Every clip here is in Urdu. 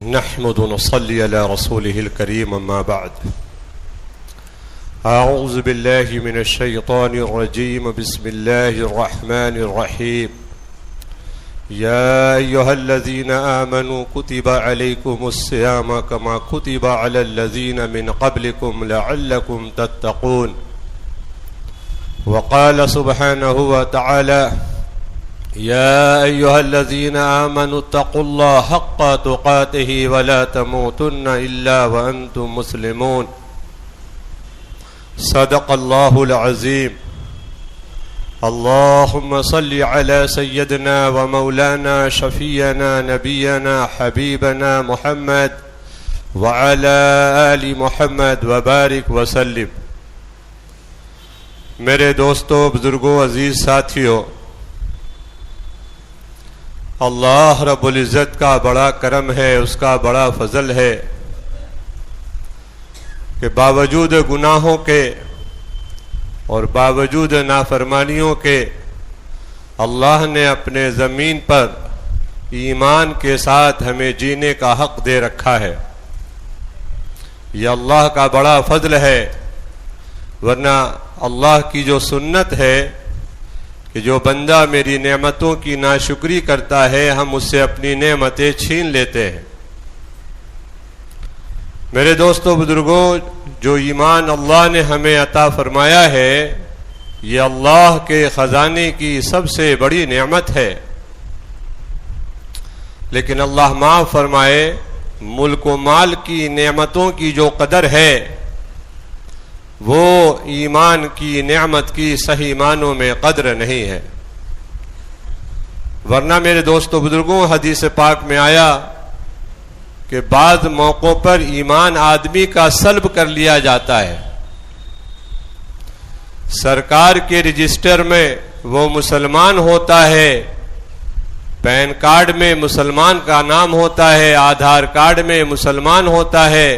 نحمد ونصلي على رسوله الكريم أما بعد أعوذ بالله من الشيطان الرجيم بسم الله الرحمن الرحيم يا أيها الذين آمنوا كتب عليكم الصيام كما كتب على الذين من قبلكم لعلكم تتقون وقال سبحانه وتعالى يا أيها الذين آمنوا اتقوا الله حق تقاته ولا تموتن إلا وأنتم مسلمون صدق الله العظيم اللهم صل على سيدنا ومولانا شفيعنا نبينا حبيبنا محمد وعلى آل محمد وبارك وسلم۔ میرے دوستو، بزرگوں، عزیز ساتھیوں، اللہ رب العزت کا بڑا کرم ہے، اس کا بڑا فضل ہے کہ باوجود گناہوں کے اور باوجود نافرمانیوں کے اللہ نے اپنے زمین پر ایمان کے ساتھ ہمیں جینے کا حق دے رکھا ہے۔ یہ اللہ کا بڑا فضل ہے، ورنہ اللہ کی جو سنت ہے کہ جو بندہ میری نعمتوں کی ناشکری کرتا ہے ہم اس سے اپنی نعمتیں چھین لیتے ہیں۔ میرے دوستو، بزرگوں، جو ایمان اللہ نے ہمیں عطا فرمایا ہے یہ اللہ کے خزانے کی سب سے بڑی نعمت ہے، لیکن اللہ معاف فرمائے، ملک و مال کی نعمتوں کی جو قدر ہے وہ ایمان کی نعمت کی صحیح معنوں میں قدر نہیں ہے۔ ورنہ میرے دوستو بزرگوں، حدیث پاک میں آیا کہ بعض موقعوں پر ایمان آدمی کا سلب کر لیا جاتا ہے۔ سرکار کے رجسٹر میں وہ مسلمان ہوتا ہے، پین کارڈ میں مسلمان کا نام ہوتا ہے، آدھار کارڈ میں مسلمان ہوتا ہے،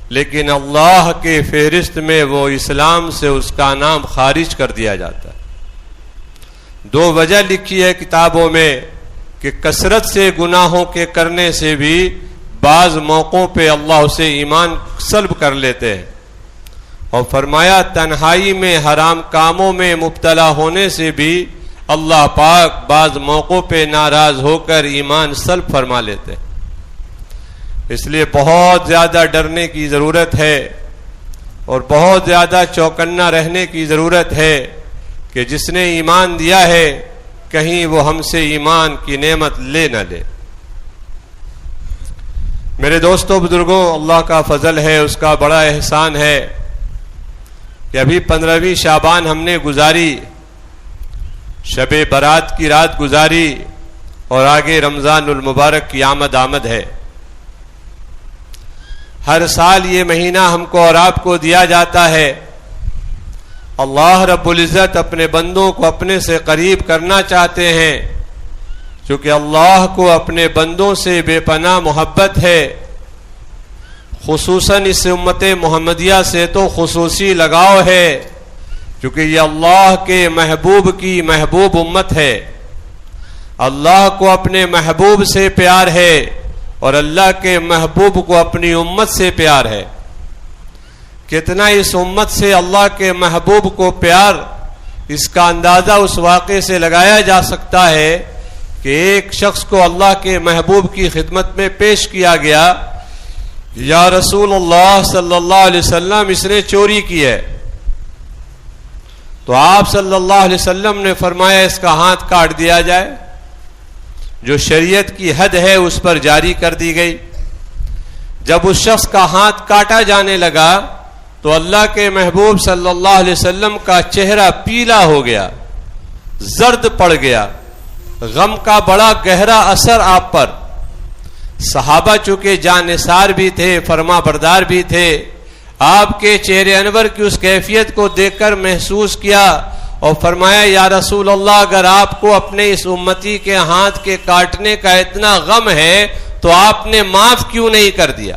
لیکن اللہ کے فہرست میں وہ اسلام سے اس کا نام خارج کر دیا جاتا ہے۔ دو وجہ لکھی ہے کتابوں میں کہ کثرت سے گناہوں کے کرنے سے بھی بعض موقعوں پہ اللہ اسے ایمان سلب کر لیتے ہیں، اور فرمایا تنہائی میں حرام کاموں میں مبتلا ہونے سے بھی اللہ پاک بعض موقعوں پہ ناراض ہو کر ایمان سلب فرما لیتے ہیں۔ اس لیے بہت زیادہ ڈرنے کی ضرورت ہے اور بہت زیادہ چوکنا رہنے کی ضرورت ہے کہ جس نے ایمان دیا ہے کہیں وہ ہم سے ایمان کی نعمت لے نہ لے۔ میرے دوستو بزرگوں، اللہ کا فضل ہے، اس کا بڑا احسان ہے کہ ابھی 15ویں شعبان ہم نے گزاری، شب برات کی رات گزاری، اور آگے رمضان المبارک کی آمد ہے۔ ہر سال یہ مہینہ ہم کو اور آپ کو دیا جاتا ہے۔ اللہ رب العزت اپنے بندوں کو اپنے سے قریب کرنا چاہتے ہیں، چونکہ اللہ کو اپنے بندوں سے بے پناہ محبت ہے، خصوصاً اس امت محمدیہ سے تو خصوصی لگاؤ ہے، چونکہ یہ اللہ کے محبوب کی محبوب امت ہے۔ اللہ کو اپنے محبوب سے پیار ہے اور اللہ کے محبوب کو اپنی امت سے پیار ہے۔ کتنا اس امت سے اللہ کے محبوب کو پیار، اس کا اندازہ اس واقعے سے لگایا جا سکتا ہے کہ ایک شخص کو اللہ کے محبوب کی خدمت میں پیش کیا گیا، یا رسول اللہ صلی اللہ علیہ وسلم، اس نے چوری کی ہے۔ تو آپ صلی اللہ علیہ وسلم نے فرمایا اس کا ہاتھ کاٹ دیا جائے۔ جو شریعت کی حد ہے اس پر جاری کر دی گئی۔ جب اس شخص کا ہاتھ کاٹا جانے لگا تو اللہ کے محبوب صلی اللہ علیہ وسلم کا چہرہ پیلا ہو گیا، زرد پڑ گیا، غم کا بڑا گہرا اثر آپ پر۔ صحابہ چونکہ جانثار بھی تھے، فرما بردار بھی تھے، آپ کے چہرے انور کی اس کیفیت کو دیکھ کر محسوس کیا اور فرمایا یا رسول اللہ، اگر آپ کو اپنے اس امتی کے ہاتھ کے کاٹنے کا اتنا غم ہے تو آپ نے معاف کیوں نہیں کر دیا؟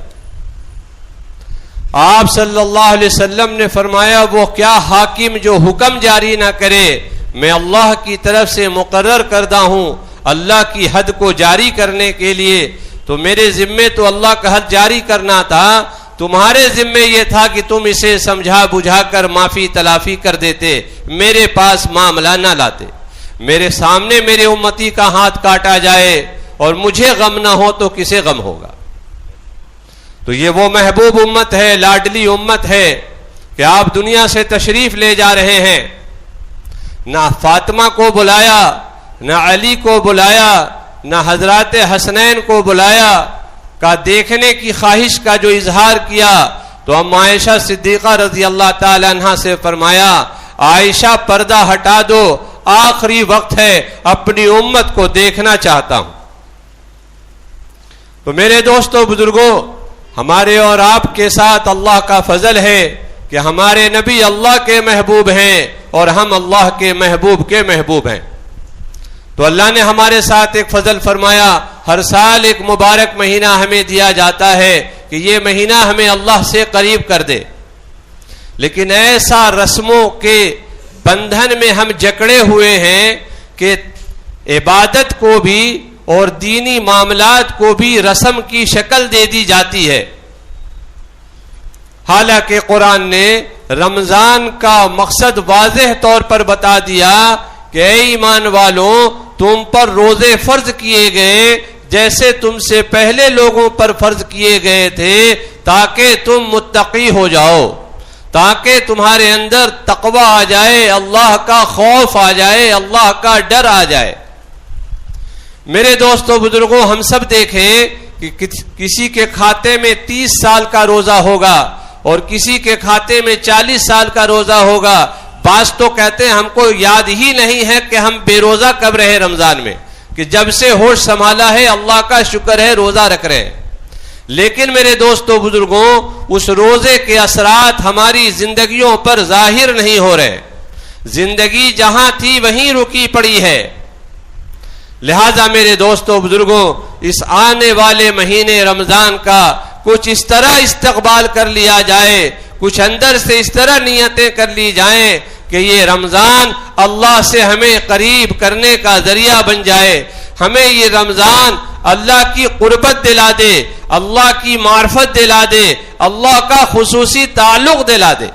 آپ صلی اللہ علیہ وسلم نے فرمایا وہ کیا حاکم جو حکم جاری نہ کرے، میں اللہ کی طرف سے مقرر کردہ ہوں اللہ کی حد کو جاری کرنے کے لیے، تو میرے ذمے تو اللہ کا حق جاری کرنا تھا، تمہارے ذمے یہ تھا کہ تم اسے سمجھا بجھا کر معافی تلافی کر دیتے، میرے پاس معاملہ نہ لاتے۔ میرے سامنے میرے امتی کا ہاتھ کاٹا جائے اور مجھے غم نہ ہو تو کسے غم ہوگا؟ تو یہ وہ محبوب امت ہے، لاڈلی امت ہے کہ آپ دنیا سے تشریف لے جا رہے ہیں، نہ فاطمہ کو بلایا، نہ علی کو بلایا، نہ حضرات حسنین کو بلایا، کا دیکھنے کی خواہش کا جو اظہار کیا تو ام عائشہ صدیقہ رضی اللہ تعالی عنہا سے فرمایا، عائشہ پردہ ہٹا دو، آخری وقت ہے، اپنی امت کو دیکھنا چاہتا ہوں۔ تو میرے دوستو بزرگوں، ہمارے اور آپ کے ساتھ اللہ کا فضل ہے کہ ہمارے نبی اللہ کے محبوب ہیں اور ہم اللہ کے محبوب ہیں۔ تو اللہ نے ہمارے ساتھ ایک فضل فرمایا، ہر سال ایک مبارک مہینہ ہمیں دیا جاتا ہے کہ یہ مہینہ ہمیں اللہ سے قریب کر دے، لیکن ایسا رسموں کے بندھن میں ہم جکڑے ہوئے ہیں کہ عبادت کو بھی اور دینی معاملات کو بھی رسم کی شکل دے دی جاتی ہے، حالانکہ قرآن نے رمضان کا مقصد واضح طور پر بتا دیا کہ اے ایمان والوں، تم پر روزے فرض کیے گئے جیسے تم سے پہلے لوگوں پر فرض کیے گئے تھے، تاکہ تم متقی ہو جاؤ، تاکہ تمہارے اندر تقوی آ جائے، اللہ کا خوف آ جائے، اللہ کا ڈر آ جائے۔ میرے دوستو بزرگوں، ہم سب دیکھیں کہ کسی کے کھاتے میں 30 سال کا روزہ ہوگا اور کسی کے کھاتے میں 40 سال کا روزہ ہوگا۔ بعض تو کہتے ہیں ہم کو یاد ہی نہیں ہے کہ ہم بے روزہ کب رہے رمضان میں، کہ جب سے ہوش سنبھالا ہے اللہ کا شکر ہے روزہ رکھ رہے ہیں۔ لیکن میرے دوستو بزرگوں، اس روزے کے اثرات ہماری زندگیوں پر ظاہر نہیں ہو رہے، زندگی جہاں تھی وہیں رکی پڑی ہے۔ لہذا میرے دوستو بزرگوں، اس آنے والے مہینے رمضان کا کچھ اس طرح استقبال کر لیا جائے، کچھ اندر سے اس طرح نیتیں کر لی جائیں کہ یہ رمضان اللہ سے ہمیں قریب کرنے کا ذریعہ بن جائے، ہمیں یہ رمضان اللہ کی قربت دلا دے، اللہ کی معرفت دلا دے، اللہ کا خصوصی تعلق دلا دے۔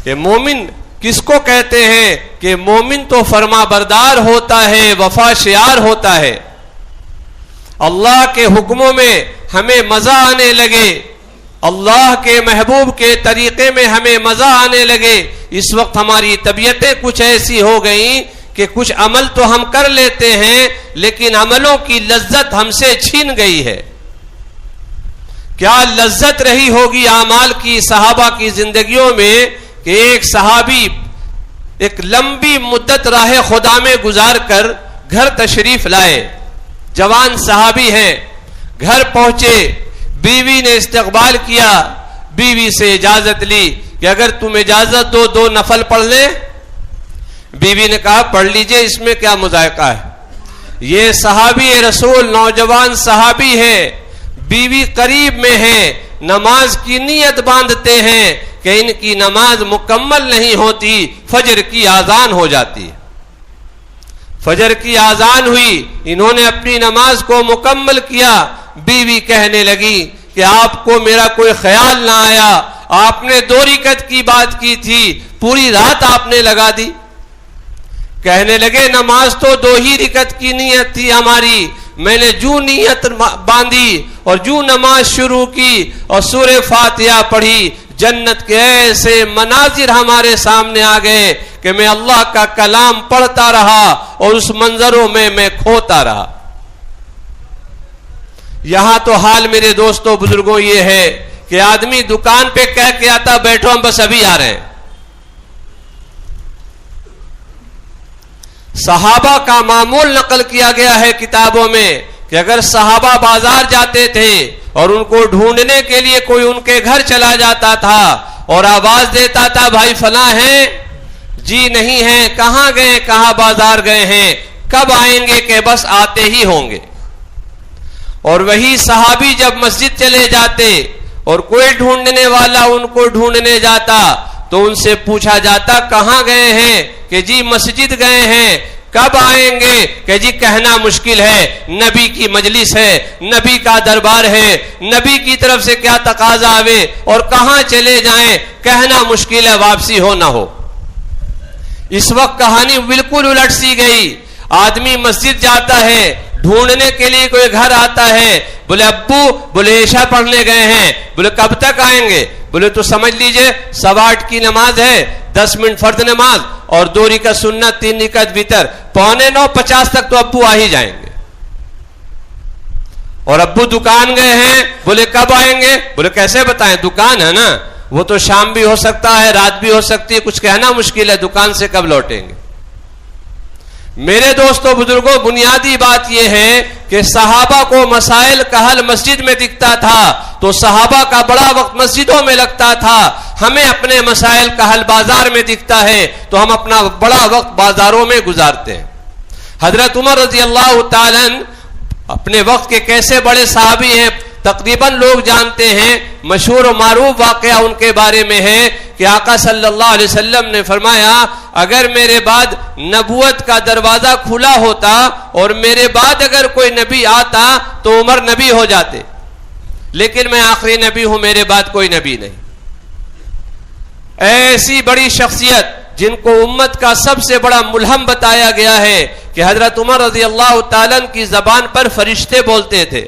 کہ مومن کس کو کہتے ہیں؟ کہ مومن تو فرما بردار ہوتا ہے، وفا شعار ہوتا ہے۔ اللہ کے حکموں میں ہمیں مزہ آنے لگے، اللہ کے محبوب کے طریقے میں ہمیں مزہ آنے لگے، اس وقت ہماری طبیعتیں کچھ ایسی ہو گئیں کہ کچھ عمل تو ہم کر لیتے ہیں لیکن عملوں کی لذت ہم سے چھین گئی ہے۔ کیا لذت رہی ہوگی اعمال کی صحابہ کی زندگیوں میں کہ ایک صحابی ایک لمبی مدت راہ خدا میں گزار کر گھر تشریف لائے، جوان صحابی ہیں، گھر پہنچے، بیوی نے استقبال کیا، بیوی سے اجازت لی کہ اگر تم اجازت دو 2 نفل پڑھ لیں۔ بیوی نے کہا پڑھ لیجئے، اس میں کیا مذائقہ ہے؟ یہ صحابی رسول نوجوان صحابی ہے، بیوی قریب میں ہے، نماز کی نیت باندھتے ہیں کہ ان کی نماز مکمل نہیں ہوتی، فجر کی اذان ہو جاتی ہے۔ فجر کی اذان ہوئی، انہوں نے اپنی نماز کو مکمل کیا۔ بیوی کہنے لگی کہ آپ کو میرا کوئی خیال نہ آیا، آپ نے 2 رکعت کی بات کی تھی، پوری رات آپ نے لگا دی۔ کہنے لگے نماز تو 2 ہی رکعت کی نیت تھی ہماری، میں نے جو نیت باندھی اور جو نماز شروع کی اور سورہ فاتحہ پڑھی، جنت کے ایسے مناظر ہمارے سامنے آ گئے کہ میں اللہ کا کلام پڑھتا رہا اور اس منظروں میں میں کھوتا رہا۔ یہاں تو حال میرے دوستوں بزرگوں یہ ہے کہ آدمی دکان پہ کہہ کے آتا بیٹھو ہم بس ابھی آ رہے ہیں۔ صحابہ کا معمول نقل کیا گیا ہے کتابوں میں کہ اگر صحابہ بازار جاتے تھے اور ان کو ڈھونڈنے کے لیے کوئی ان کے گھر چلا جاتا تھا اور آواز دیتا تھا بھائی فلاں ہیں؟ جی نہیں ہیں۔ کہاں گئے؟ کہاں بازار گئے ہیں؟ کب آئیں گے؟ کہ بس آتے ہی ہوں گے۔ اور وہی صحابی جب مسجد چلے جاتے اور کوئی ڈھونڈنے والا ان کو ڈھونڈنے جاتا تو ان سے پوچھا جاتا کہاں گئے ہیں؟ کہ جی مسجد گئے ہیں۔ کب آئیں گے کہ جی کہنا مشکل ہے، نبی کی مجلس ہے، نبی کا دربار ہے، نبی کی طرف سے کیا تقاضا آوے اور کہاں چلے جائیں، کہنا مشکل ہے، واپسی ہو نہ ہو۔ اس وقت کہانی بالکل الٹ سی گئی۔ آدمی مسجد جاتا ہے، ڈھونڈنے کے لیے کوئی گھر آتا ہے، بولے ابو، بولے عشاء پڑھنے گئے ہیں، بولے کب تک آئیں گے، بولے تو سمجھ لیجئے 8:15 کی نماز ہے، 10 منٹ فرض نماز اور 2 رکعت سنت، 3 رکعت وتر، 8:45 تک تو ابو آ ہی جائیں گے۔ اور ابو دکان گئے ہیں، بولے کب آئیں گے، بولے کیسے بتائیں، دکان ہے نا، وہ تو شام بھی ہو سکتا ہے، رات بھی ہو سکتی ہے، کچھ کہنا مشکل ہے، دکان سے کب لوٹیں گے۔ میرے دوستو بزرگوں، بنیادی بات یہ ہے کہ صحابہ کو مسائل کا حل مسجد میں دکھتا تھا تو صحابہ کا بڑا وقت مسجدوں میں لگتا تھا۔ ہمیں اپنے مسائل کا حل بازار میں دکھتا ہے تو ہم اپنا بڑا وقت بازاروں میں گزارتے ہیں۔ حضرت عمر رضی اللہ تعالیٰ اپنے وقت کے کیسے بڑے صحابی ہیں، تقریباً لوگ جانتے ہیں۔ مشہور و معروف واقعہ ان کے بارے میں ہے کہ آقا صلی اللہ علیہ وسلم نے فرمایا، اگر میرے بعد نبوت کا دروازہ کھلا ہوتا اور میرے بعد اگر کوئی نبی آتا تو عمر نبی ہو جاتے، لیکن میں آخری نبی ہوں، میرے بعد کوئی نبی نہیں۔ ایسی بڑی شخصیت جن کو امت کا سب سے بڑا ملہم بتایا گیا ہے کہ حضرت عمر رضی اللہ تعالیٰ کی زبان پر فرشتے بولتے تھے۔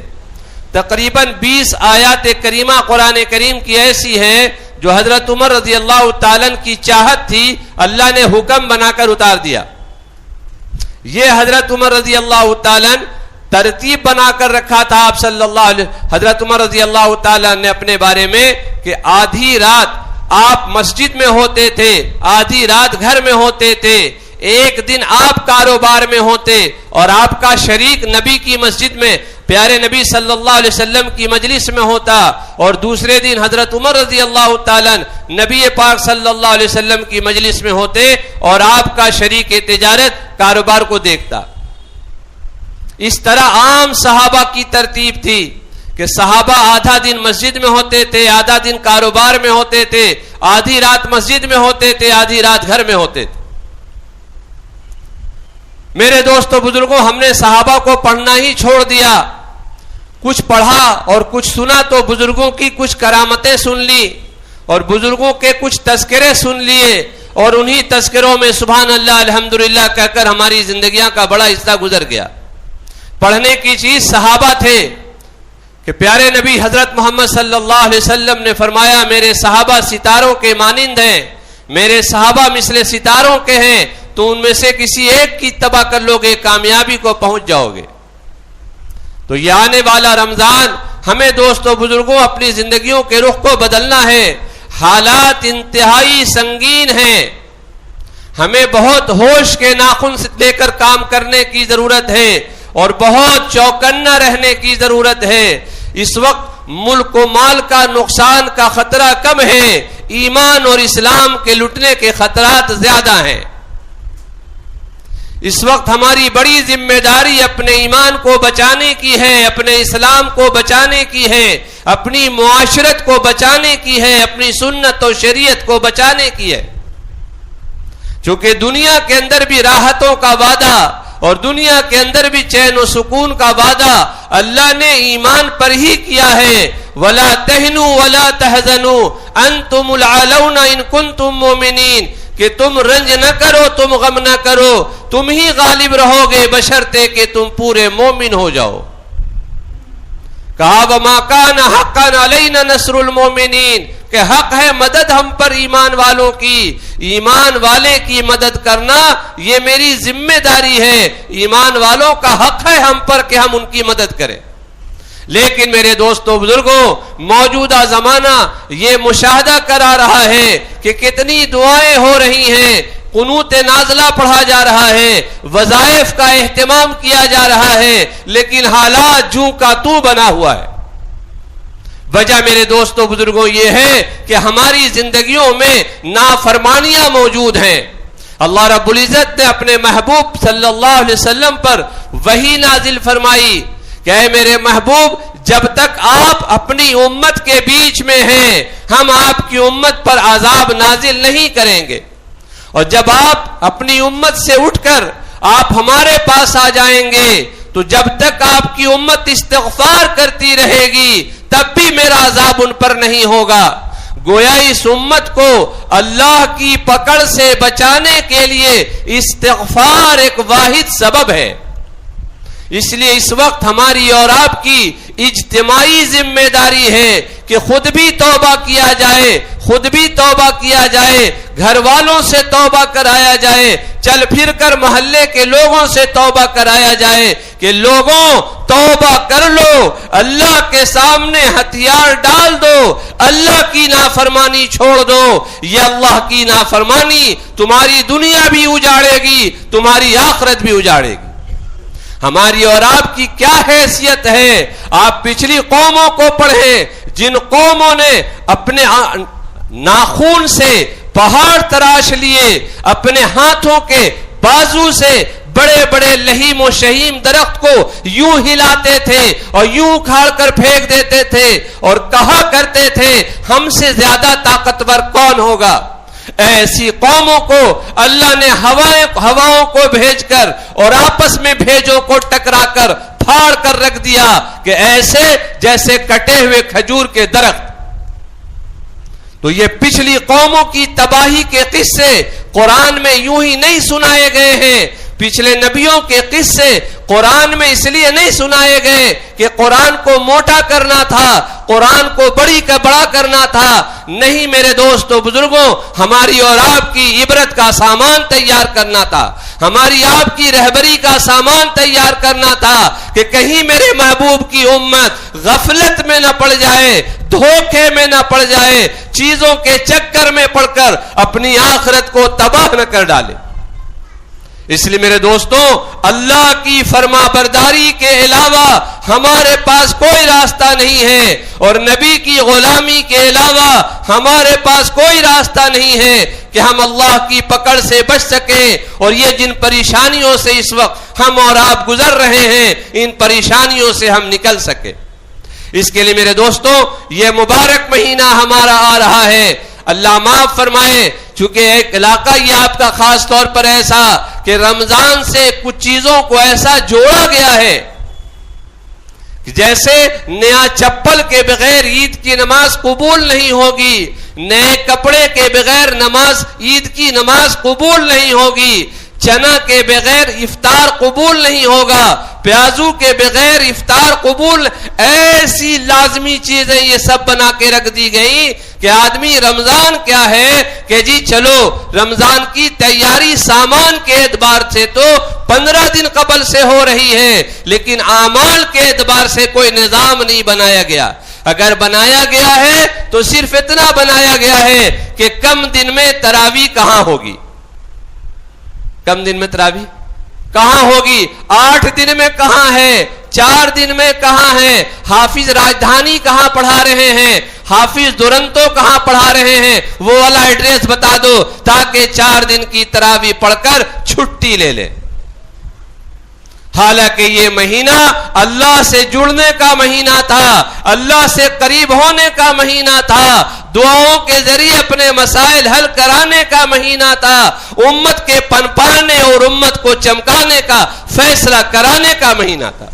تقریباً 20 آیات کریمہ قرآن کریم کی ایسی ہیں جو حضرت عمر رضی اللہ تعالیٰ کی چاہت تھی، اللہ نے حکم بنا کر اتار دیا۔ یہ حضرت عمر رضی اللہ تعالیٰ ترتیب بنا کر رکھا تھا آپ صلی اللہ علیہ حضرت عمر رضی اللہ تعالیٰ نے اپنے بارے میں کہ آدھی رات آپ مسجد میں ہوتے تھے، آدھی رات گھر میں ہوتے تھے، ایک دن آپ کاروبار میں ہوتے اور آپ کا شریک نبی کی مسجد میں پیارے نبی صلی اللہ علیہ وسلم کی مجلس میں ہوتا، اور دوسرے دن حضرت عمر رضی اللہ تعالیٰ نبی پاک صلی اللہ علیہ وسلم کی مجلس میں ہوتے اور آپ کا شریک تجارت کاروبار کو دیکھتا۔ اس طرح عام صحابہ کی ترتیب تھی کہ صحابہ آدھا دن مسجد میں ہوتے تھے، آدھا دن کاروبار میں ہوتے تھے، آدھی رات مسجد میں ہوتے تھے، آدھی رات گھر میں ہوتے تھے۔ میرے دوستو بزرگوں، ہم نے صحابہ کو پڑھنا ہی چھوڑ دیا، کچھ پڑھا اور کچھ سنا تو بزرگوں کی کچھ کرامتیں سن لی اور بزرگوں کے کچھ تذکرے سن لیے اور انہی تذکروں میں سبحان اللہ الحمدللہ کہہ کر ہماری زندگیاں کا بڑا حصہ گزر گیا۔ پڑھنے کی چیز صحابہ تھے کہ پیارے نبی حضرت محمد صلی اللہ علیہ وسلم نے فرمایا، میرے صحابہ ستاروں کے مانند ہیں، میرے صحابہ مثل ستاروں کے ہیں، تو ان میں سے کسی ایک کی اتباع کر لو گے، کامیابی کو پہنچ جاؤ گے۔ تو یہ آنے والا رمضان ہمیں دوستو بزرگوں اپنی زندگیوں کے رخ کو بدلنا ہے۔ حالات انتہائی سنگین ہیں، ہمیں بہت ہوش کے ناخن سے لے کر کام کرنے کی ضرورت ہے اور بہت چوکنا رہنے کی ضرورت ہے۔ اس وقت ملک و مال کا نقصان کا خطرہ کم ہے، ایمان اور اسلام کے لٹنے کے خطرات زیادہ ہیں۔ اس وقت ہماری بڑی ذمہ داری اپنے ایمان کو بچانے کی ہے، اپنے اسلام کو بچانے کی ہے، اپنی معاشرت کو بچانے کی ہے، اپنی سنت و شریعت کو بچانے کی ہے۔ چونکہ دنیا کے اندر بھی راحتوں کا وعدہ اور دنیا کے اندر بھی چین و سکون کا وعدہ اللہ نے ایمان پر ہی کیا ہے۔ وَلَا تَهْنُوا وَلَا تَحْزَنُوا أَنْتُمُ الْأَعْلَوْنَ إِن كُنتُم مُؤْمِنِينَ، کہ تم رنج نہ کرو، تم غم نہ کرو، تم ہی غالب رہو گے بشرطے کہ تم پورے مومن ہو جاؤ۔ کہا وَمَا كَانَ حَقًّا عَلَيْنَا نَصْرُ الْمُؤْمِنِينَ، کہ حق ہے مدد ہم پر ایمان والوں کی، ایمان والے کی مدد کرنا یہ میری ذمہ داری ہے، ایمان والوں کا حق ہے ہم پر کہ ہم ان کی مدد کریں۔ لیکن میرے دوستو بزرگوں، موجودہ زمانہ یہ مشاہدہ کرا رہا ہے کہ کتنی دعائیں ہو رہی ہیں، قنوت نازلہ پڑھا جا رہا ہے، وظائف کا اہتمام کیا جا رہا ہے، لیکن حالات جوں کا تو بنا ہوا ہے۔ وجہ میرے دوستو بزرگوں یہ ہے کہ ہماری زندگیوں میں نافرمانیاں موجود ہیں۔ اللہ رب العزت نے اپنے محبوب صلی اللہ علیہ وسلم پر وحی نازل فرمائی کہ اے میرے محبوب، جب تک آپ اپنی امت کے بیچ میں ہیں ہم آپ کی امت پر عذاب نازل نہیں کریں گے، اور جب آپ اپنی امت سے اٹھ کر آپ ہمارے پاس آ جائیں گے تو جب تک آپ کی امت استغفار کرتی رہے گی تب بھی میرا عذاب ان پر نہیں ہوگا. گویا اس امت کو اللہ کی پکڑ سے بچانے کے لیے استغفار ایک واحد سبب ہے. اس لیے اس وقت ہماری اور آپ کی اجتماعی ذمہ داری ہے کہ خود بھی توبہ کیا جائے, خود بھی توبہ کیا جائے, گھر والوں سے توبہ کرایا جائے, چل پھر کر محلے کے لوگوں سے توبہ کرایا جائے کہ لوگوں توبہ کر لو, اللہ کے سامنے ہتھیار ڈال دو, اللہ کی نافرمانی چھوڑ دو. یہ اللہ کی نافرمانی تمہاری دنیا بھی اجاڑے گی, تمہاری آخرت بھی اجاڑے گی. ہماری اور آپ کی کیا حیثیت ہے؟ آپ پچھلی قوموں کو پڑھیں جن قوموں نے اپنے ناخون سے پہاڑ تراش لیے, اپنے ہاتھوں کے بازو سے بڑے بڑے لہیم و شہیم درخت کو یوں ہلاتے تھے اور یوں اکھاڑ کر پھینک دیتے تھے اور کہا کرتے تھے ہم سے زیادہ طاقتور کون ہوگا. ایسی قوموں کو اللہ نے ہواؤں کو بھیج کر اور آپس میں بھیجوں کو ٹکرا کر پھاڑ کر رکھ دیا کہ ایسے جیسے کٹے ہوئے کھجور کے درخت. تو یہ پچھلی قوموں کی تباہی کے قصے قرآن میں یوں ہی نہیں سنائے گئے ہیں. پچھلے نبیوں کے قصے قرآن میں اس لیے نہیں سنائے گئے کہ قرآن کو موٹا کرنا تھا, قرآن کو بڑا کرنا تھا. نہیں میرے دوستو بزرگوں, ہماری اور آپ کی عبرت کا سامان تیار کرنا تھا, ہماری آپ کی رہبری کا سامان تیار کرنا تھا کہ کہیں میرے محبوب کی امت غفلت میں نہ پڑ جائے, دھوکے میں نہ پڑ جائے, چیزوں کے چکر میں پڑ کر اپنی آخرت کو تباہ نہ کر ڈالے. اس لیے میرے دوستوں, اللہ کی فرما برداری کے علاوہ ہمارے پاس کوئی راستہ نہیں ہے اور نبی کی غلامی کے علاوہ ہمارے پاس کوئی راستہ نہیں ہے کہ ہم اللہ کی پکڑ سے بچ سکیں اور یہ جن پریشانیوں سے اس وقت ہم اور آپ گزر رہے ہیں ان پریشانیوں سے ہم نکل سکیں. اس کے لیے میرے دوستوں یہ مبارک مہینہ ہمارا آ رہا ہے. اللہ معاف فرمائے, چونکہ ایک علاقہ یہ آپ کا خاص طور پر ایسا کہ رمضان سے کچھ چیزوں کو ایسا جوڑا گیا ہے جیسے نیا چپل کے بغیر عید کی نماز قبول نہیں ہوگی, نئے کپڑے کے بغیر عید کی نماز قبول نہیں ہوگی, چنا کے بغیر افطار قبول نہیں ہوگا, پیازو کے بغیر افطار قبول. ایسی لازمی چیزیں یہ سب بنا کے رکھ دی گئی کہ آدمی رمضان کیا ہے کہ جی چلو رمضان کی تیاری سامان کے اعتبار سے تو 15 دن قبل سے ہو رہی ہے, لیکن اعمال کے اعتبار سے کوئی نظام نہیں بنایا گیا. اگر بنایا گیا ہے تو صرف اتنا بنایا گیا ہے کہ کم دن میں تراویح کہاں ہوگی, کم دن میں تراویح کہاں ہوگی, 8 دن میں کہاں ہے, 4 دن میں کہاں ہے, حافظ راجدھانی کہاں پڑھا رہے ہیں, حافظ دورنتو کہاں پڑھا رہے ہیں, وہ والا ایڈریس بتا دو تاکہ 4 دن کی تراویح پڑھ کر چھٹی لے لے. حالانکہ یہ مہینہ اللہ سے جڑنے کا مہینہ تھا, اللہ سے قریب ہونے کا مہینہ تھا, دعاؤں کے ذریعے اپنے مسائل حل کرانے کا مہینہ تھا, امت کے پنپانے اور امت کو چمکانے کا فیصلہ کرانے کا مہینہ تھا.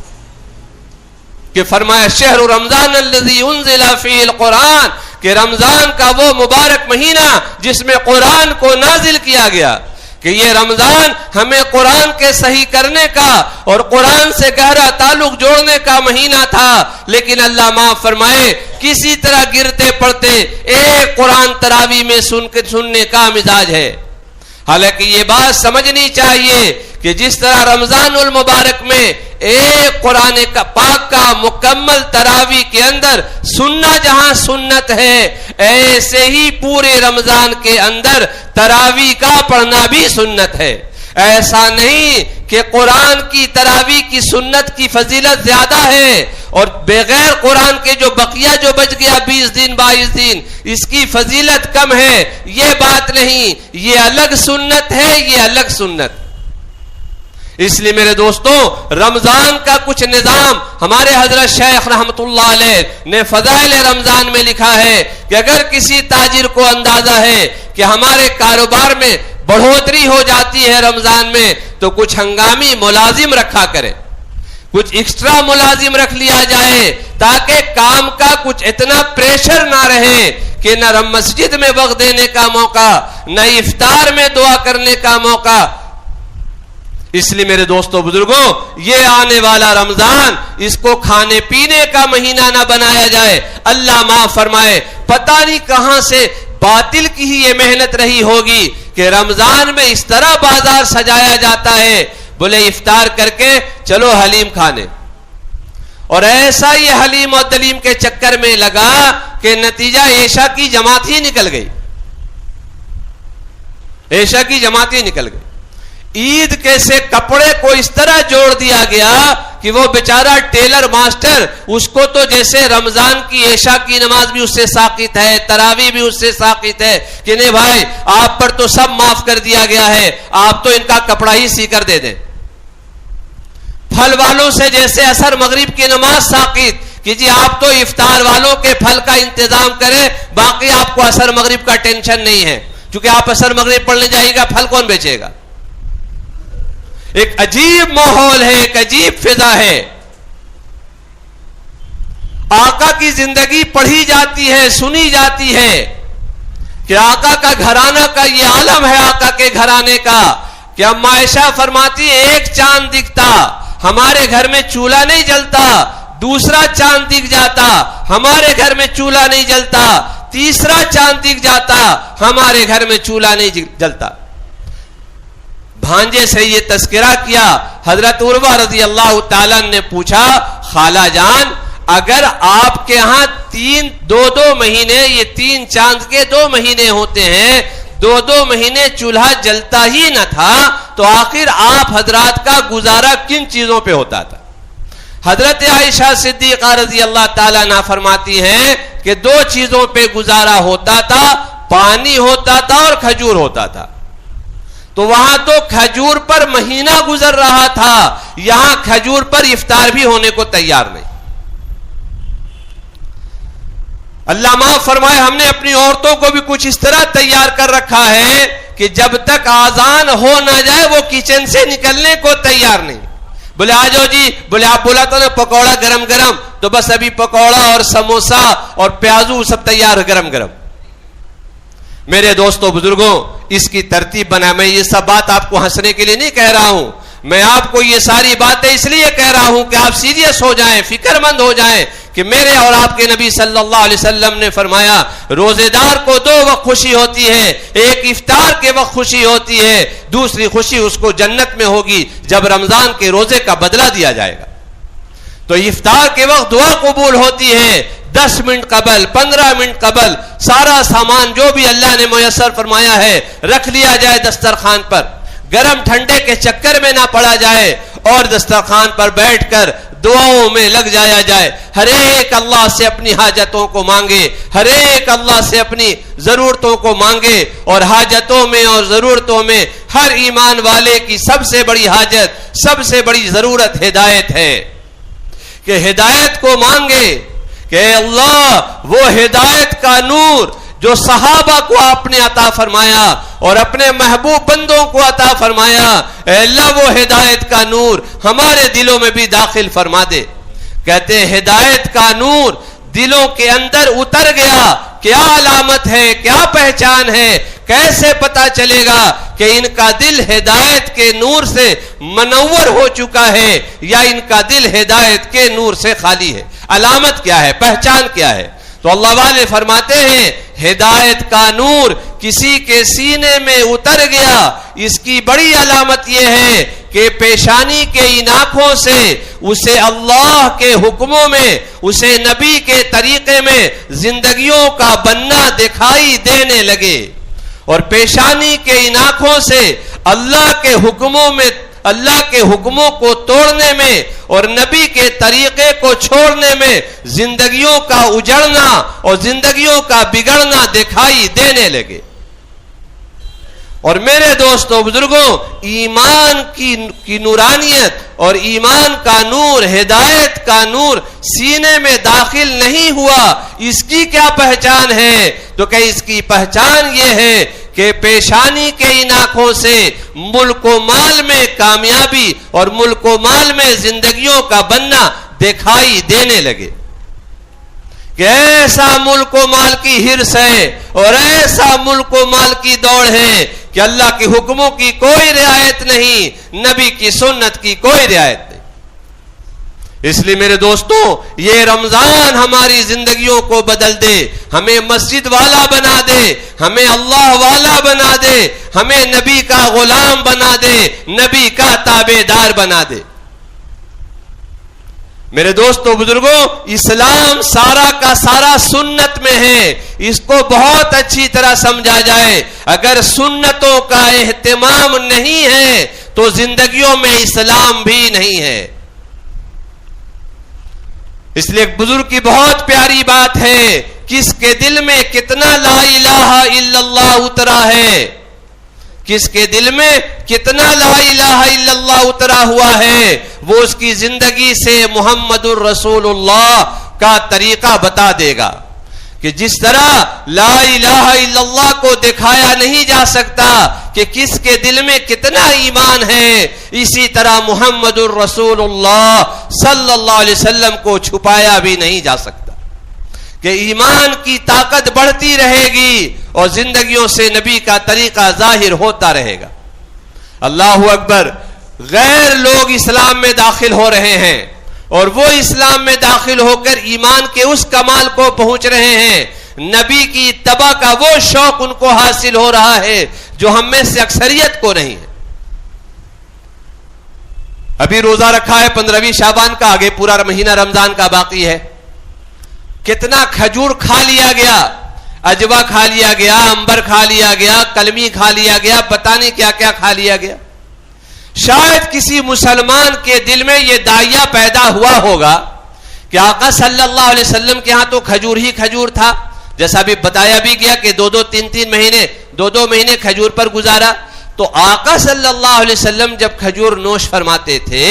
کہ فرمایا شہر رمضان الذی انزل فیہ القرآن, کہ رمضان کا وہ مبارک مہینہ جس میں قرآن کو نازل کیا گیا, کہ یہ رمضان ہمیں قرآن کے صحیح کرنے کا اور قرآن سے گہرا تعلق جوڑنے کا مہینہ تھا. لیکن اللہ معاف فرمائے کسی طرح گرتے پڑتے ایک قرآن تراویح میں سننے کا مزاج ہے. حالانکہ یہ بات سمجھنی چاہیے کہ جس طرح رمضان المبارک میں ایک قرآن کا پاک کا مکمل تراویح کے اندر سننا جہاں سنت ہے, ایسے ہی پورے رمضان کے اندر تراویح کا پڑھنا بھی سنت ہے. ایسا نہیں کہ قرآن کی تراویح کی سنت کی فضیلت زیادہ ہے اور بغیر قرآن کے جو بقیہ جو بچ گیا 20 دن 22 دن اس کی فضیلت کم ہے, یہ بات نہیں, یہ الگ سنت ہے, یہ الگ سنت. اس لیے میرے دوستوں رمضان کا کچھ نظام ہمارے حضرت شیخ رحمت اللہ علیہ نے فضائل رمضان میں لکھا ہے کہ اگر کسی تاجر کو اندازہ ہے کہ ہمارے کاروبار میں بڑھوتری ہو جاتی ہے رمضان میں, تو کچھ ہنگامی ملازم رکھا کرے، کچھ ایکسٹرا ملازم رکھ لیا جائے تاکہ کام کا کچھ اتنا پریشر نہ رہے کہ نہ مسجد میں وقت دینے کا موقع، نہ افطار میں دعا کرنے کا موقع۔ اس لیے میرے دوستو بزرگوں، یہ آنے والا رمضان اس کو کھانے پینے کا مہینہ نہ بنایا جائے۔ اللہ معاف فرمائے، پتہ نہیں کہاں سے باطل کی ہی یہ محنت رہی ہوگی کہ رمضان میں اس طرح بازار سجایا جاتا ہے، بولے افطار کر کے چلو حلیم کھانے، اور ایسا یہ حلیم اور دلیم کے چکر میں لگا کہ نتیجہ عشاء کی جماعت ہی نکل گئی، عشاء کی جماعت ہی نکل گئی۔ عید کے سے کپڑے کو اس طرح جوڑ دیا گیا کہ وہ بیچارہ ٹیلر ماسٹر، اس کو تو جیسے رمضان کی عشاء کی نماز بھی اس سے ساقط ہے، تراویح بھی اس سے ساقط ہے کہ نہیں بھائی آپ پر تو سب معاف کر دیا گیا ہے، آپ تو ان کا کپڑا ہی سی کر دے دیں۔ پھل والوں سے جیسے عصر مغرب کی نماز ساقط کہ جی آپ تو افطار والوں کے پھل کا انتظام کریں، باقی آپ کو عصر مغرب کا ٹینشن نہیں ہے، چونکہ آپ عصر مغرب پڑھنے جائے گا، پھل کون بیچے گا؟ ایک عجیب ماحول ہے، ایک عجیب فضا ہے۔ آقا کی زندگی پڑھی جاتی ہے، سنی جاتی ہے کہ آقا کا گھرانہ کا یہ عالم ہے، آقا کے گھرانے کا کہ اما عائشہ فرماتی ایک چاند دکھتا ہمارے گھر میں چولہا نہیں جلتا، دوسرا چاند دکھ جاتا ہمارے گھر میں چولہا نہیں جلتا، تیسرا چاند دکھ جاتا ہمارے گھر میں چولہا نہیں جلتا۔ بھانجے سے یہ تذکرہ کیا، حضرت عروہ رضی اللہ تعالیٰ نے پوچھا خالہ جان اگر آپ کے ہاں دو مہینے، یہ 3 چاند کے 2 مہینے ہوتے ہیں، 2 مہینے چولہا جلتا ہی نہ تھا تو آخر آپ حضرات کا گزارا کن چیزوں پہ ہوتا تھا؟ حضرت عائشہ صدیقہ رضی اللہ تعالیٰ عنہا فرماتی ہیں کہ 2 چیزوں پہ گزارا ہوتا تھا، پانی ہوتا تھا اور کھجور ہوتا تھا۔ تو وہاں تو کھجور پر مہینہ گزر رہا تھا، یہاں کھجور پر افطار بھی ہونے کو تیار نہیں۔ اللہ معاف فرمائے، ہم نے اپنی عورتوں کو بھی کچھ اس طرح تیار کر رکھا ہے کہ جب تک آذان ہو نہ جائے وہ کچن سے نکلنے کو تیار نہیں۔ بولے آ جاؤ جی، بولے آپ بولا تو نا پکوڑا گرم گرم، تو بس ابھی پکوڑا اور سموسا اور پیازو سب تیار گرم گرم۔ میرے دوستوں بزرگوں، اس کی ترتیب بنا، میں یہ سب بات آپ کو ہنسنے کے لیے نہیں کہہ رہا ہوں، میں آپ کو یہ ساری باتیں اس لیے کہہ رہا ہوں کہ آپ سیریس ہو جائیں، فکر مند ہو جائیں کہ میرے اور آپ کے نبی صلی اللہ علیہ وسلم نے فرمایا روزے دار کو 2 وقت خوشی ہوتی ہے، ایک افطار کے وقت خوشی ہوتی ہے، دوسری خوشی اس کو جنت میں ہوگی جب رمضان کے روزے کا بدلہ دیا جائے گا۔ تو افطار کے وقت دعا قبول ہوتی ہے، 10 منٹ قبل، 15 منٹ قبل سارا سامان جو بھی اللہ نے میسر فرمایا ہے رکھ لیا جائے دسترخوان پر، گرم ٹھنڈے کے چکر میں نہ پڑا جائے اور دسترخوان پر بیٹھ کر دعاؤں میں لگ جایا جائے، ہر ایک اللہ سے اپنی حاجتوں کو مانگے، ہر ایک اللہ سے اپنی ضرورتوں کو مانگے، اور حاجتوں میں اور ضرورتوں میں ہر ایمان والے کی سب سے بڑی حاجت، سب سے بڑی ضرورت ہدایت ہے، کہ ہدایت کو مانگے کہ اے اللہ وہ ہدایت کا نور جو صحابہ کو آپ نے عطا فرمایا اور اپنے محبوب بندوں کو عطا فرمایا، اے اللہ وہ ہدایت کا نور ہمارے دلوں میں بھی داخل فرما دے۔ کہتے ہیں ہدایت کا نور دلوں کے اندر اتر گیا، کیا علامت ہے، کیا پہچان ہے، کیسے پتا چلے گا کہ ان کا دل ہدایت کے نور سے منور ہو چکا ہے یا ان کا دل ہدایت کے نور سے خالی ہے؟ علامت کیا ہے، پہچان کیا ہے؟ تو اللہ والے فرماتے ہیں ہدایت کا نور کسی کے سینے میں اتر گیا، اس کی بڑی علامت یہ ہے کہ پیشانی کے ان آنکھوں سے اسے اللہ کے حکموں میں، اسے نبی کے طریقے میں زندگیوں کا بننا دکھائی دینے لگے، اور پیشانی کے ان آنکھوں سے اللہ کے حکموں میں، اللہ کے حکموں کو توڑنے میں اور نبی کے طریقے کو چھوڑنے میں زندگیوں کا اجڑنا اور زندگیوں کا بگڑنا دکھائی دینے لگے۔ اور میرے دوستوں بزرگوں، ایمان کی نورانیت اور ایمان کا نور، ہدایت کا نور سینے میں داخل نہیں ہوا، اس کی کیا پہچان ہے؟ تو کہ اس کی پہچان یہ ہے کہ پیشانی کے ان آنکھوں سے ملک و مال میں کامیابی اور ملک و مال میں زندگیوں کا بننا دکھائی دینے لگے کہ ایسا ملک و مال کی ہرس ہے اور ایسا ملک و مال کی دوڑ ہے کہ اللہ کے حکموں کی کوئی رعایت نہیں، نبی کی سنت کی کوئی رعایت نہیں۔ اس لیے میرے دوستوں، یہ رمضان ہماری زندگیوں کو بدل دے، ہمیں مسجد والا بنا دے، ہمیں اللہ والا بنا دے، ہمیں نبی کا غلام بنا دے، نبی کا تابعدار بنا دے۔ میرے دوستوں بزرگوں، اسلام سارا کا سارا سنت میں ہے، اس کو بہت اچھی طرح سمجھا جائے۔ اگر سنتوں کا اہتمام نہیں ہے تو زندگیوں میں اسلام بھی نہیں ہے۔ اس لیے ایک بزرگ کی بہت پیاری بات ہے، کس کے دل میں کتنا لا الہ الا اللہ اترا ہے، کس کے دل میں کتنا لا الہ الا اللہ اترا ہوا ہے، وہ اس کی زندگی سے محمد الرسول اللہ کا طریقہ بتا دے گا کہ جس طرح لا الہ الا اللہ کو دکھایا نہیں جا سکتا کہ کس کے دل میں کتنا ایمان ہے، اسی طرح محمد الرسول اللہ صلی اللہ علیہ وسلم کو چھپایا بھی نہیں جا سکتا کہ ایمان کی طاقت بڑھتی رہے گی اور زندگیوں سے نبی کا طریقہ ظاہر ہوتا رہے گا۔ اللہ اکبر، غیر لوگ اسلام میں داخل ہو رہے ہیں اور وہ اسلام میں داخل ہو کر ایمان کے اس کمال کو پہنچ رہے ہیں، نبی کی اتباع کا وہ شوق ان کو حاصل ہو رہا ہے جو ہم میں سے اکثریت کو نہیں ہے۔ ابھی روزہ رکھا ہے 15ویں شعبان کا، آگے پورا مہینہ رمضان کا باقی ہے۔ کتنا کھجور کھا لیا گیا، اجوا کھا لیا گیا، انبر کھا لیا گیا، کلمی کھا لیا گیا، پتہ نہیں کیا کیا کھا لیا گیا۔ شاید کسی مسلمان کے دل میں یہ داعیہ پیدا ہوا ہوگا کہ آقا صلی اللہ علیہ وسلم کے ہاں تو کھجور ہی کھجور تھا، جیسا ابھی بتایا بھی گیا کہ دو مہینے کھجور پر گزارا۔ تو آقا صلی اللہ علیہ وسلم جب کھجور نوش فرماتے تھے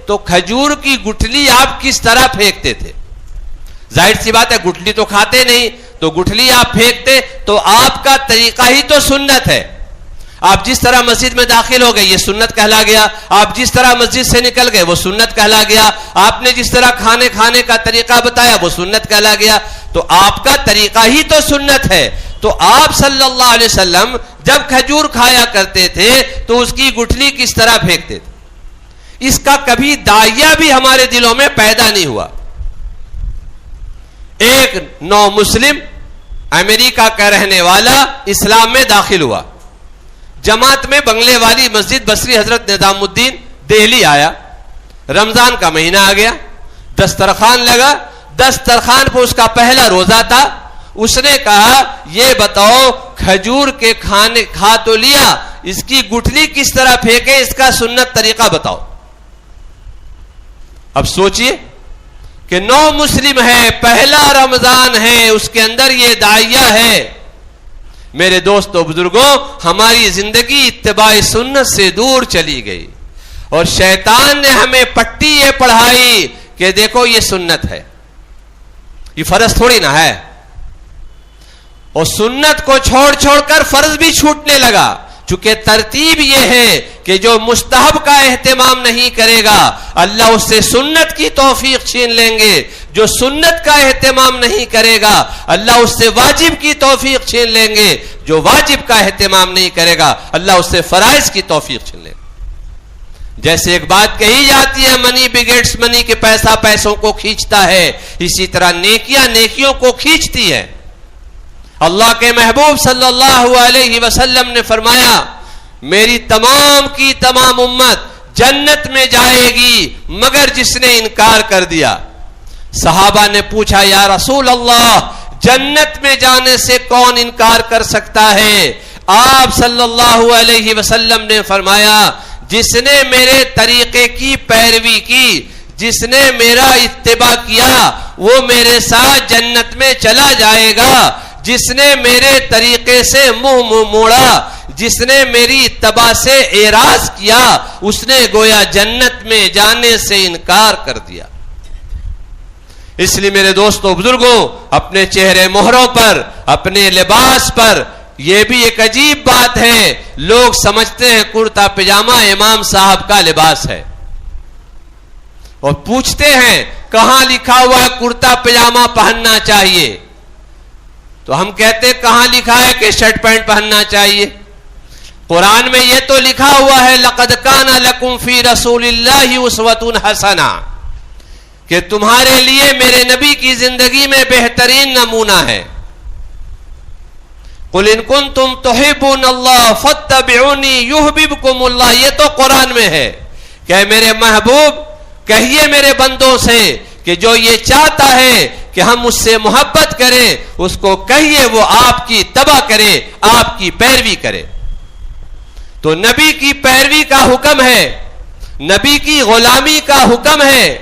تو کھجور کی گٹھلی آپ کس طرح پھینکتے تھے؟ ظاہر سی بات ہے گٹھلی تو کھاتے نہیں، تو گٹھلی آپ پھینکتے، تو آپ کا طریقہ ہی تو سنت ہے۔ آپ جس طرح مسجد میں داخل ہو گئے یہ سنت کہلا گیا، آپ جس طرح مسجد سے نکل گئے وہ سنت کہلا گیا، آپ نے جس طرح کھانے کا طریقہ بتایا وہ سنت کہلا گیا، تو آپ کا طریقہ ہی تو سنت ہے۔ تو آپ صلی اللہ علیہ وسلم جب کھجور کھایا کرتے تھے تو اس کی گٹھلی کس طرح پھینکتے تھے، اس کا کبھی داعیہ بھی ہمارے دلوں میں پیدا نہیں ہوا۔ ایک نو مسلم امریکہ کا رہنے والا اسلام میں داخل ہوا، جماعت میں بنگلے والی مسجد بصری حضرت نظام الدین دہلی آیا، رمضان کا مہینہ آ گیا، دسترخوان لگا، دسترخوان پر اس کا پہلا روزہ تھا۔ اس نے کہا یہ بتاؤ کھجور کے کھانے کھا تو لیا، اس کی گٹھلی کس طرح پھینکے، اس کا سنت طریقہ بتاؤ۔ اب سوچئے کہ نو مسلم ہے، پہلا رمضان ہے، اس کے اندر یہ داعیہ ہے۔ میرے دوستو بزرگوں، ہماری زندگی اتباع سنت سے دور چلی گئی اور شیطان نے ہمیں پٹی یہ پڑھائی کہ دیکھو یہ سنت ہے، یہ فرض تھوڑی نہ ہے، اور سنت کو چھوڑ کر فرض بھی چھوٹنے لگا، چونکہ ترتیب یہ ہے کہ جو مستحب کا اہتمام نہیں کرے گا اللہ اس سے سنت کی توفیق چھین لیں گے، جو سنت کا اہتمام نہیں کرے گا اللہ اس سے واجب کی توفیق چھین لیں گے، جو واجب کا اہتمام نہیں کرے گا اللہ اس سے فرائض کی توفیق چھین لیں گے۔ جیسے ایک بات کہی جاتی ہے منی بگیٹس منی، کہ پیسہ پیسوں کو کھینچتا ہے، اسی طرح نیکیاں نیکیوں کو کھینچتی ہے۔ اللہ کے محبوب صلی اللہ علیہ وسلم نے فرمایا میری تمام کی تمام امت جنت میں جائے گی مگر جس نے انکار کر دیا۔ صحابہ نے پوچھا یا رسول اللہ جنت میں جانے سے کون انکار کر سکتا ہے؟ آپ صلی اللہ علیہ وسلم نے فرمایا جس نے میرے طریقے کی پیروی کی، جس نے میرا اتباع کیا وہ میرے ساتھ جنت میں چلا جائے گا، جس نے میرے طریقے سے منہ موڑا، جس نے میری اتباع سے اعراض کیا، اس نے گویا جنت میں جانے سے انکار کر دیا۔ اس لیے میرے دوستو بزرگوں، اپنے چہرے مہروں پر، اپنے لباس پر یہ بھی ایک عجیب بات ہے، لوگ سمجھتے ہیں کرتا پجامہ امام صاحب کا لباس ہے، اور پوچھتے ہیں کہاں لکھا ہوا ہے کرتا پجامہ پہننا چاہیے؟ تو ہم کہتے ہیں کہاں لکھا ہے کہ شرٹ پینٹ پہننا چاہیے؟ قرآن میں یہ تو لکھا ہوا ہے لقد کان لکم فی رسول اللہ اسوۃ حسنہ، کہ تمہارے لیے میرے نبی کی زندگی میں بہترین نمونہ ہے۔ قل ان کنتم تحبون اللہ فاتبعونی یحببکم اللہ، یہ تو قرآن میں ہے کہ میرے محبوب کہیے میرے بندوں سے کہ جو یہ چاہتا ہے کہ ہم اس سے محبت کریں اس کو کہیے وہ آپ کی اتباع کرے، آپ کی پیروی کرے۔ تو نبی کی پیروی کا حکم ہے، نبی کی غلامی کا حکم ہے،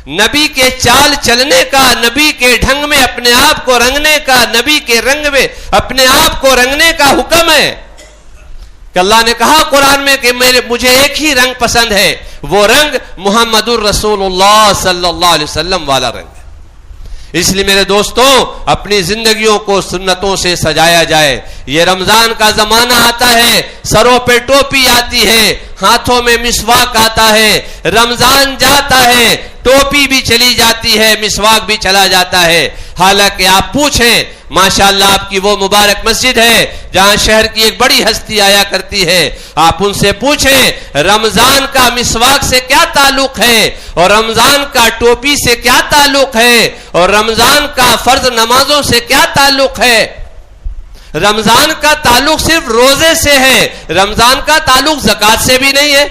نبی کے چال چلنے کا، نبی کے ڈھنگ میں اپنے آپ کو رنگنے کا، نبی کے رنگ میں اپنے آپ کو رنگنے کا حکم ہے کہ اللہ نے کہا قرآن میں کہ مجھے ایک ہی رنگ پسند ہے، وہ رنگ محمد الرسول اللہ صلی اللہ علیہ وسلم والا رنگ ہے۔ اس لیے میرے دوستوں اپنی زندگیوں کو سنتوں سے سجایا جائے۔ یہ رمضان کا زمانہ آتا ہے، سروں پہ ٹوپی آتی ہے، ہاتھوں میں مسواک آتا ہے، رمضان جاتا ہے ٹوپی بھی چلی جاتی ہے، مسواک بھی چلا جاتا ہے۔ حالانکہ آپ پوچھیں، ماشاءاللہ آپ کی وہ مبارک مسجد ہے جہاں شہر کی ایک بڑی ہستی آیا کرتی ہے، آپ ان سے پوچھیں رمضان کا مسواک سے کیا تعلق ہے، اور رمضان کا ٹوپی سے کیا تعلق ہے، اور رمضان کا فرض نمازوں سے کیا تعلق ہے؟ رمضان کا تعلق صرف روزے سے ہے، رمضان کا تعلق زکوٰۃ سے بھی نہیں ہے۔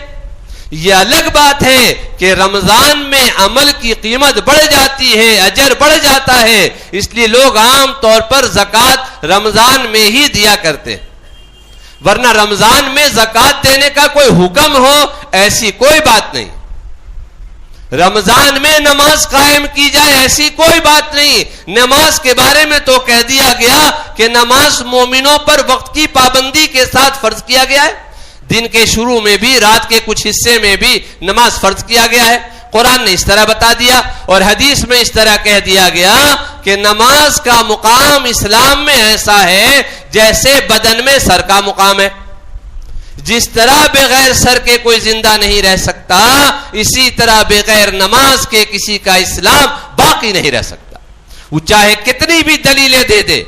یہ الگ بات ہے کہ رمضان میں عمل کی قیمت بڑھ جاتی ہے، اجر بڑھ جاتا ہے، اس لیے لوگ عام طور پر زکوٰۃ رمضان میں ہی دیا کرتے ہیں، ورنہ رمضان میں زکوٰۃ دینے کا کوئی حکم ہو ایسی کوئی بات نہیں۔ رمضان میں نماز قائم کی جائے ایسی کوئی بات نہیں۔ نماز کے بارے میں تو کہہ دیا گیا کہ نماز مومنوں پر وقت کی پابندی کے ساتھ فرض کیا گیا ہے، دن کے شروع میں بھی رات کے کچھ حصے میں بھی نماز فرض کیا گیا ہے، قرآن نے اس طرح بتا دیا، اور حدیث میں اس طرح کہہ دیا گیا کہ نماز کا مقام اسلام میں ایسا ہے جیسے بدن میں سر کا مقام ہے، جس طرح بغیر سر کے کوئی زندہ نہیں رہ سکتا، اسی طرح بغیر نماز کے کسی کا اسلام باقی نہیں رہ سکتا، وہ چاہے کتنی بھی دلیلیں دے دے۔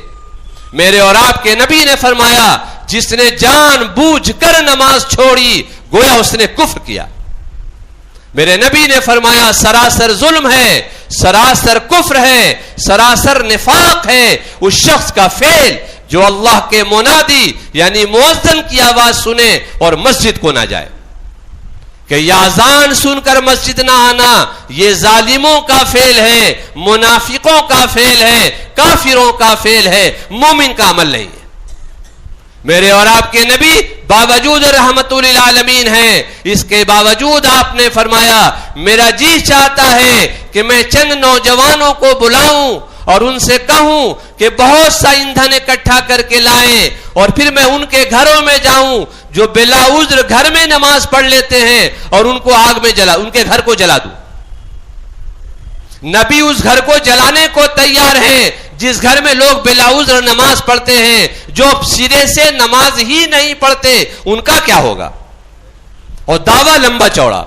میرے اور آپ کے نبی نے فرمایا جس نے جان بوجھ کر نماز چھوڑی گویا اس نے کفر کیا۔ میرے نبی نے فرمایا سراسر ظلم ہے، سراسر کفر ہے، سراسر نفاق ہے اس شخص کا فعل جو اللہ کے منادی یعنی مؤذن کی آواز سنے اور مسجد کو نہ جائے، کہ یہ اذان سن کر مسجد نہ آنا یہ ظالموں کا فعل ہے، منافقوں کا فعل ہے، کافروں کا فعل ہے، مومن کا عمل نہیں ہے۔ میرے اور آپ کے نبی باوجود رحمت للعالمین ہیں، اس کے باوجود آپ نے فرمایا میرا جی چاہتا ہے کہ میں چند نوجوانوں کو بلاؤں اور ان سے کہوں کہ بہت سا ایندھن اکٹھا کر کے لائیں، اور پھر میں ان کے گھروں میں جاؤں جو بلا عذر گھر میں نماز پڑھ لیتے ہیں اور ان کو آگ میں ان کے گھر کو جلا دوں۔ نبی اس گھر کو جلانے کو تیار ہیں جس گھر میں لوگ بلا عذر نماز پڑھتے ہیں، جو سرے سے نماز ہی نہیں پڑھتے ان کا کیا ہوگا؟ اور دعویٰ لمبا چوڑا،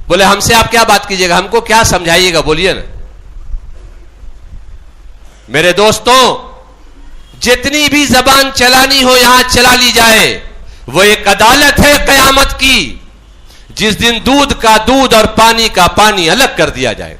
بولے ہم سے آپ کیا بات کیجئے گا، ہم کو کیا سمجھائیے گا، بولیے نا۔ میرے دوستوں جتنی بھی زبان چلانی ہو یہاں چلا لی جائے، وہ ایک عدالت ہے قیامت کی، جس دن دودھ کا دودھ اور پانی کا پانی الگ کر دیا جائے،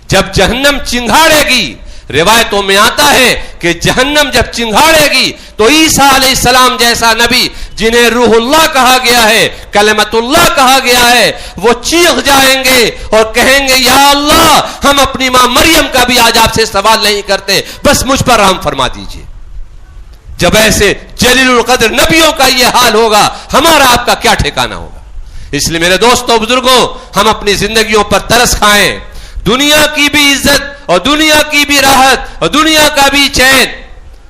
جب جہنم چنگھاڑے گی۔ روایتوں میں آتا ہے کہ جہنم جب چنگھاڑے گی تو عیسیٰ علیہ السلام جیسا نبی جنہیں روح اللہ کہا گیا ہے، کلمت اللہ کہا گیا ہے، وہ چیخ جائیں گے اور کہیں گے یا اللہ ہم اپنی ماں مریم کا بھی آج آپ سے سوال نہیں کرتے، بس مجھ پر رحم فرما دیجئے۔ جب ایسے جلیل القدر نبیوں کا یہ حال ہوگا ہمارا آپ کا کیا ٹھکانہ ہوگا؟ اس لیے میرے دوستوں بزرگوں ہم اپنی زندگیوں پر ترس کھائیں، دنیا کی بھی عزت اور دنیا کی بھی راحت اور دنیا کا بھی چین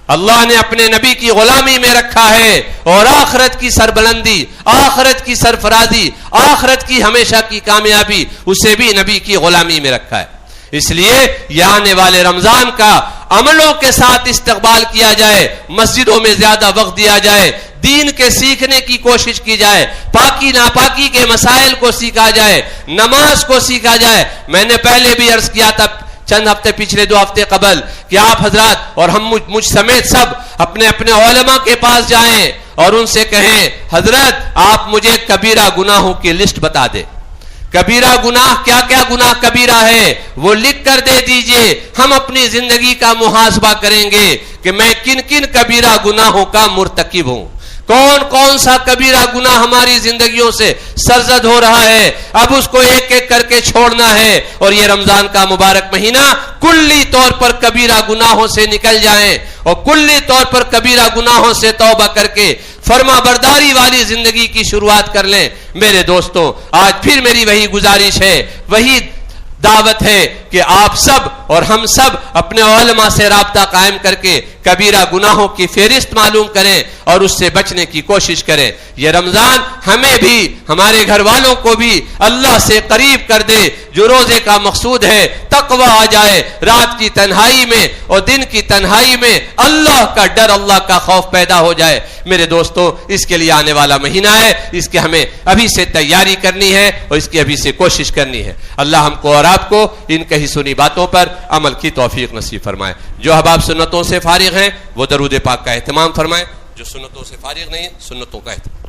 اللہ نے اپنے نبی کی غلامی میں رکھا ہے، اور آخرت کی سربلندی، آخرت کی سرفرازی، آخرت کی ہمیشہ کی کامیابی اسے بھی نبی کی غلامی میں رکھا ہے۔ اس لیے یہ آنے والے رمضان کا عملوں کے ساتھ استقبال کیا جائے، مسجدوں میں زیادہ وقت دیا جائے، دین کے سیکھنے کی کوشش کی جائے، پاکی ناپاکی کے مسائل کو سیکھا جائے، نماز کو سیکھا جائے۔ میں نے پہلے بھی عرض کیا تھا چند ہفتے پچھلے 2 ہفتے قبل کہ آپ حضرات اور ہم مجھ سمیت سب اپنے اپنے علماء کے پاس جائیں اور ان سے کہیں حضرت آپ مجھے کبیرہ گناہوں کی لسٹ بتا دیں، کبیرہ گناہ کیا کیا گناہ کبیرہ ہے وہ لکھ کر دے دیجئے، ہم اپنی زندگی کا محاسبہ کریں گے کہ میں کن کن کبیرہ گناہوں کا مرتکب ہوں، کون کون سا کبیرہ گناہ ہماری زندگیوں سے سرزد ہو رہا ہے، اب اس کو ایک ایک کر کے چھوڑنا ہے، اور یہ رمضان کا مبارک مہینہ کلی طور پر کبیرہ گناہوں سے نکل جائیں اور کلی طور پر کبیرہ گناہوں سے توبہ کر کے فرما برداری والی زندگی کی شروعات کر لیں۔ میرے دوستوں، آج پھر میری وہی گزارش ہے، وہی دعوت ہے کہ آپ سب اور ہم سب اپنے علماء سے رابطہ قائم کر کے کبیرہ گناہوں کی فہرست معلوم کریں اور اس سے بچنے کی کوشش کریں۔ یہ رمضان ہمیں بھی ہمارے گھر والوں کو بھی اللہ سے قریب کر دے، جو روزے کا مقصود ہے تقوی آ جائے، رات کی تنہائی میں اور دن کی تنہائی میں اللہ کا ڈر، اللہ کا خوف پیدا ہو جائے۔ میرے دوستو، اس کے لیے آنے والا مہینہ ہے، اس کے ہمیں ابھی سے تیاری کرنی ہے اور اس کی ابھی سے کوشش کرنی ہے۔ اللہ ہم کو اور آپ کو ان کہی سنی باتوں پر عمل کی توفیق نصیب فرمائے۔ جو احباب سنتوں سے فارغ ہیں وہ درود پاک کا اہتمام فرمائیں، جو سنتوں سے فارغ نہیں سنتوں کا اہتمام